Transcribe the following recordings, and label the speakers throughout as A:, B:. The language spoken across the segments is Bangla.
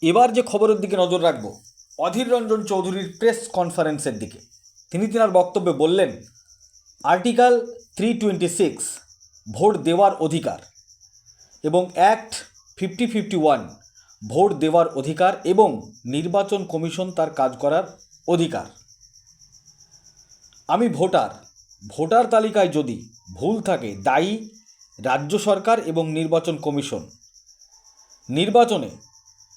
A: এবার যে খবরের দিকে নজর রাখব অধীর রঞ্জন চৌধুরীর প্রেস কনফারেন্সের দিকে। তিনি তিনার বক্তব্যে বললেন, আর্টিকেল 326 ভোট দেওয়ার অধিকার এবং অ্যাক্ট 5051 ভোট দেওয়ার অধিকার এবং নির্বাচন কমিশন তার কাজ করার অধিকার। আমি ভোটার তালিকায় যদি ভুল থাকে দায়ী রাজ্য সরকার এবং নির্বাচন কমিশন।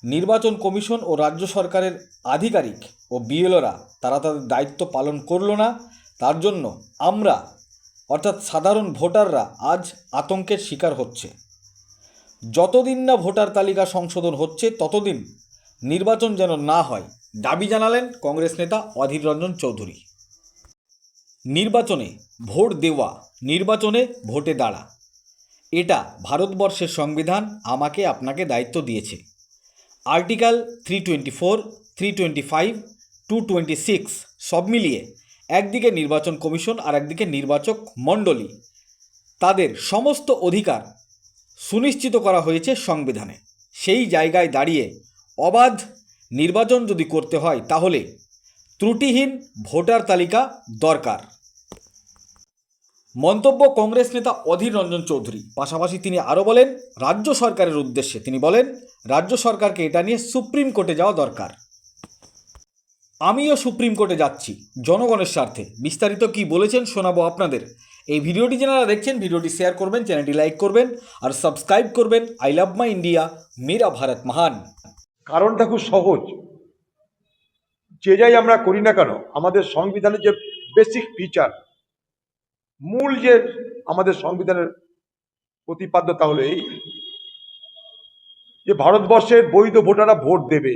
A: নির্বাচন কমিশন ও রাজ্য সরকারের আধিকারিক ও বিএলওরা তারা তাদের দায়িত্ব পালন করল না। তার জন্য আমরা অর্থাৎ সাধারণ ভোটাররা আজ আতঙ্কের শিকার হচ্ছে। যতদিন না ভোটার তালিকা সংশোধন হচ্ছে ততদিন নির্বাচন যেন না হয় দাবি জানালেন কংগ্রেস নেতা অধীর রঞ্জন চৌধুরী। নির্বাচনে ভোট দেওয়া, নির্বাচনে ভোটে দাঁড়া, এটা ভারতবর্ষের সংবিধান আমাকে আপনাকে দায়িত্ব দিয়েছে। আর্টিকেল 324, 325, 226 সব মিলিয়ে একদিকে নির্বাচন কমিশন আর একদিকে নির্বাচক মণ্ডলী, তাদের সমস্ত অধিকার সুনিশ্চিত করা হয়েছে সংবিধানে। সেই জায়গায় দাঁড়িয়ে অবাধ নির্বাচন যদি করতে হয় তাহলে ত্রুটিহীন ভোটার তালিকা দরকার। মন্তব্য কংগ্রেস নেতা অধীর রঞ্জন চৌধুরী। পাশাপাশি তিনি আরও বলেন, রাজ্য সরকারের উদ্দেশ্যে তিনি বলেন, রাজ্য সরকারকে এটা নিয়ে সুপ্রিম কোর্টে যাওয়া দরকার। আমিও সুপ্রিম কোর্টে যাচ্ছি জনগণের স্বার্থে। বিস্তারিত কি বলেছেন শোনাবো আপনাদের। এই ভিডিওটি যারা দেখছেন ভিডিওটি শেয়ার করবেন, চ্যানেলটি লাইক করবেন আর সাবস্ক্রাইব করবেন। আই লাভ মাই ইন্ডিয়া, মেরা ভারত মহান।
B: কারণটা খুব সহজ। যে যাই আমরা করি না কেন, আমাদের সংবিধানের যে বেসিক ফিচার, মূল যে আমাদের সংবিধানের প্রতিপাদ্য, তা হলো এই যে ভারতবর্ষের বৈধ ভোটাররা ভোট দেবে।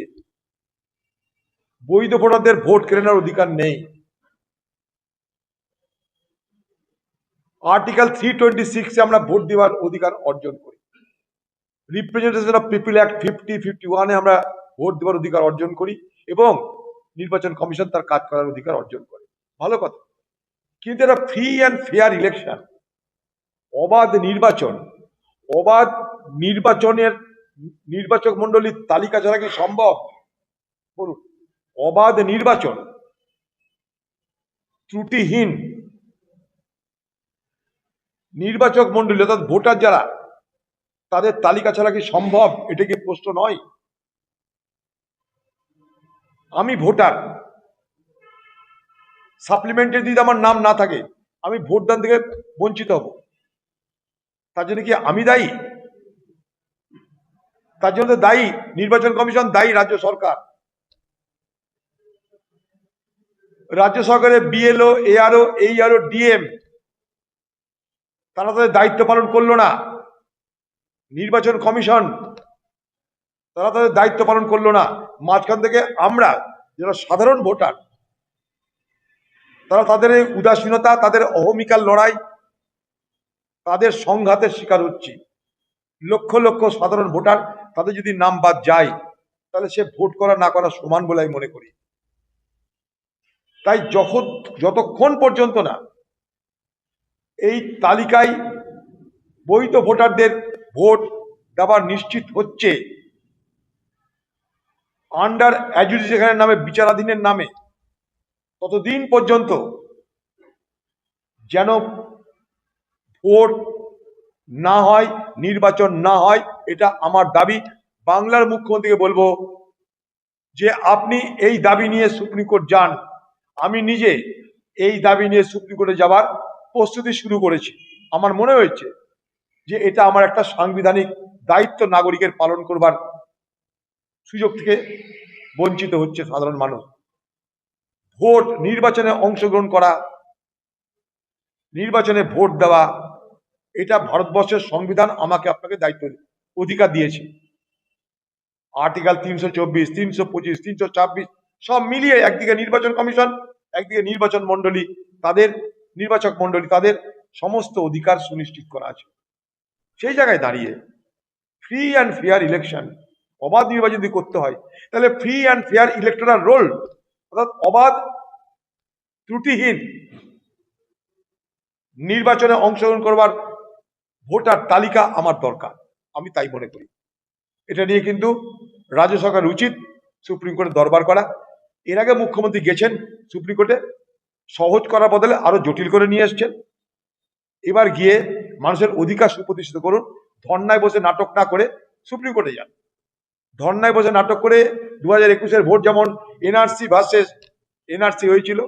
B: বৈধ ভোটারদের ভোট কেড়ে নেওয়ার অধিকার নেই। আর্টিকেল 326 আমরা ভোট দেওয়ার অধিকার অর্জন করি। রিপ্রেজেন্টেশন অফ পিপল অ্যাক্ট 5051 আমরা ভোট দেওয়ার অধিকার অর্জন করি এবং নির্বাচন কমিশন তার কাজ করার অধিকার অর্জন করে। ভালো কথা, কিন্তু এটা ফ্রি অ্যান্ড ফেয়ার ইলেকশন, অবাধ নির্বাচনের নির্বাচক মন্ডলীর তালিকা ছাড়া কি সম্ভব? বলুন। অবাধ নির্বাচন, ত্রুটিহীন নির্বাচক মন্ডলী অর্থাৎ ভোটার যারা, তাদের তালিকা ছাড়া কি সম্ভব? এটা কি প্রশ্ন নয়? আমি ভোটার, সাপ্লিমেন্টে যদি আমার নাম না থাকে আমি ভোটদান থেকে বঞ্চিত হব। তার জন্য কি আমি দায়ী? তার জন্য দায়ী নির্বাচন কমিশন, দায়ী রাজ্য সরকার। রাজ্য সরকারের বিএলও, এআরও, এইআরও, ডিএম তারা তাদের দায়িত্ব পালন করলো না। নির্বাচন কমিশন তারা তাদের দায়িত্ব পালন করলো না। মাঝখান থেকে আমরা যারা সাধারণ ভোটার, তারা তাদের এই উদাসীনতা, তাদের অহমিকার লড়াই, তাদের সংঘাতের শিকার হচ্ছি। লক্ষ লক্ষ সাধারণ ভোটার, তাদের যদি নাম বাদ যায় তাহলে সে ভোট করা না করা সমান বলে আমি মনে করি। তাই যতক্ষণ পর্যন্ত না এই তালিকায় বৈধ ভোটারদের ভোট দেওয়ার নিশ্চিত হচ্ছে, আন্ডার অ্যাডজুডিকেশনের নামে, বিচারাধীনের নামে, ততদিন পর্যন্ত যেন ভোট না হয়, নির্বাচন না হয়, এটা আমার দাবি। বাংলার মুখ্যমন্ত্রীকে বলবো যে আপনি এই দাবি নিয়ে সুপ্রিম কোর্ট যান। আমি নিজে এই দাবি নিয়ে সুপ্রিম কোর্টে যাবার প্রস্তুতি শুরু করেছি। আমার মনে হয়েছে যে এটা আমার একটা সাংবিধানিক দায়িত্ব, নাগরিকের পালন করবার সুযোগ থেকে বঞ্চিত হচ্ছে সাধারণ মানুষ। ভোট, নির্বাচনে অংশগ্রহণ করা, নির্বাচনে ভোট দেওয়া, এটা ভারতবর্ষের সংবিধান আমাকে আপনাকে দায়িত্ব, অধিকার দিয়েছে। আর্টিকেল 324, 325, 326 সব মিলিয়ে একদিকে নির্বাচন কমিশন, একদিকে নির্বাচন মন্ডলী, তাদের নির্বাচক মন্ডলী, তাদের সমস্ত অধিকার সুনিশ্চিত করা আছে। সেই জায়গায় দাঁড়িয়ে ফ্রি অ্যান্ড ফেয়ার ইলেকশন, অবাধ নির্বাচন যদি করতে হয় তাহলে free and fair electoral role, অর্থাৎ অবাধ ত্রুটিহীন নির্বাচনে অংশগ্রহণ করবার ভোটার তালিকা আমার দরকার। আমি তাই মনে করি। এটা নিয়ে কিন্তু রাজ্য সরকার উচিত সুপ্রিম কোর্টে দরবার করা। এর আগে মুখ্যমন্ত্রী গেছেন সুপ্রিম কোর্টে, সহজ করার বদলে আরো জটিল করে নিয়ে এসছেন। এবার গিয়ে মানুষের অধিকার সুপ্রতিষ্ঠিত করুন। ধর্নায় বসে নাটক না করে সুপ্রিম কোর্টে যান। ধর্নায় বসে নাটক করে 2021-এর ভোট যেমন এনআরসি ভার্সেস এনআরসি হয়েছিল,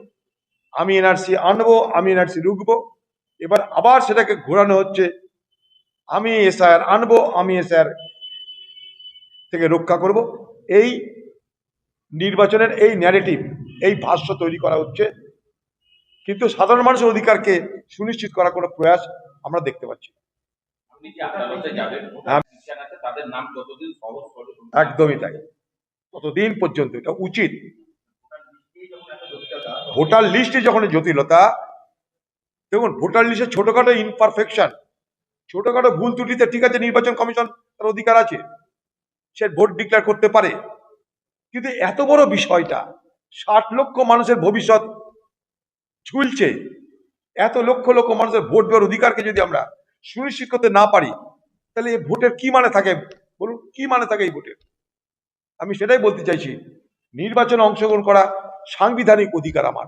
B: আমি এনআরসি আনবো, আমি এনআরসি রুখবো, এবার আবার সেটাকে ঘোরানো হচ্ছে আমি এসআইআর আনবো, আমি এসআইআর থেকে রক্ষা করব। এই নির্বাচনের এই ন্যারেটিভ, এই ভাষ্য তৈরি করা হচ্ছে, কিন্তু সাধারণ মানুষের অধিকারকে সুনিশ্চিত করার কোনো প্রয়াস আমরা দেখতে পাচ্ছি না।
C: আপনি কি আদালতে যাবেন?
B: হ্যাঁ।
C: ভোটার আছে তাদের নাম যতদিন সহজ করে
B: একদমই তাই, ততদিন পর্যন্ত এটা উচিত। ভোটার লিস্টে যখন জটিলতা, দেখুন ভোটার লিস্টে ছোটখাটো ইনপারফেকশন, ছোটখাটো ভুল ত্রুটিতে ঠিক আছে নির্বাচন কমিশন তার অধিকার আছে, সে ভোট ডিক্লেয়ার করতে পারে, কিন্তু এত বড় বিষয়টা 60 লক্ষ মানুষের ভবিষ্যৎ ঝুলছে, এত লক্ষ লক্ষ মানুষের ভোট দেওয়ার অধিকারকে যদি আমরা সুনিশ্চিত করতে না পারি, তাহলে এই ভোটের কি মানে থাকে বলুন? কি মানে থাকে এই ভোটের? আমি সেটাই বলতে চাইছি, নির্বাচনে অংশগ্রহণ করা সাংবিধানিক অধিকার আমার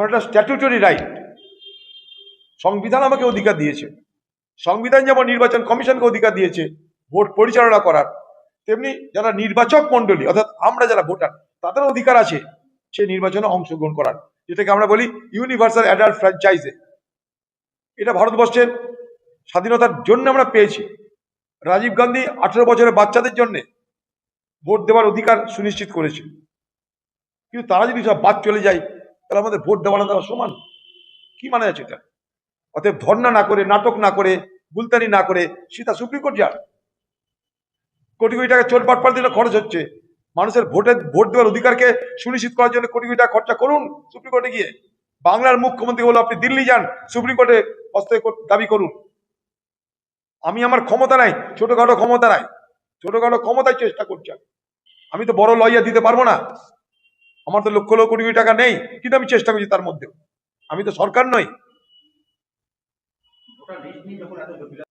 B: একটা স্ট্যাটুটরি রাইট। সংবিধান আমাকে অধিকার দিয়েছে, সংবিধান যেমন নির্বাচন কমিশনকে অধিকার দিয়েছে ভোট পরিচালনা করার, তেমনি যারা নির্বাচক মন্ডলী অর্থাৎ আমরা যারা ভোটার তাদের অধিকার আছে সেই নির্বাচনে অংশগ্রহণ করার, যেটাকে আমরা বলি ইউনিভার্সাল অ্যাডাল্ট ফ্র্যাঞ্চাইজে। এটা ভারতবর্ষের স্বাধীনতার জন্য আমরা পেয়েছি। রাজীব গান্ধী 18 বছরের বাচ্চাদের জন্য ভোট দেওয়ার অধিকার সুনিশ্চিত করেছে, কিন্তু তারা যদি সব বাদ চলে যায় তাহলে আমাদের ভোট দেওয়া না দেওয়া সমান, কি মানে আছে এটা? অতএব ধর্ণা না করে, নাটক না করে, গুলতানি না করে সেটা সুপ্রিম কোর্ট যান। কোটি কোটি টাকা চোর বাটপার দিনে খরচ হচ্ছে, মানুষের ভোট দেওয়ার অধিকারকে সুনিশ্চিত করার জন্য কোটি কোটি টাকা খরচা করুন সুপ্রিম কোর্টে গিয়ে। বাংলার মুখ্যমন্ত্রী বলে আপনি দিল্লি যান, সুপ্রিম কোর্টে হস্তক্ষেপ দাবি করুন। আমি আমার ক্ষমতা নাই, ছোটখাটো ক্ষমতা নাই, ছোটখাটো ক্ষমতায় চেষ্টা করছি। আমি তো বড় লইয়া দিতে পারবো না, আমার তো লক্ষ লক্ষ কোটি কোটি টাকা নেই, কিন্তু আমি চেষ্টা করছি তার মধ্যেও। আমি তো সরকার নই।
C: ভোটার লিস্ট নিয়ে যখন এত জটিল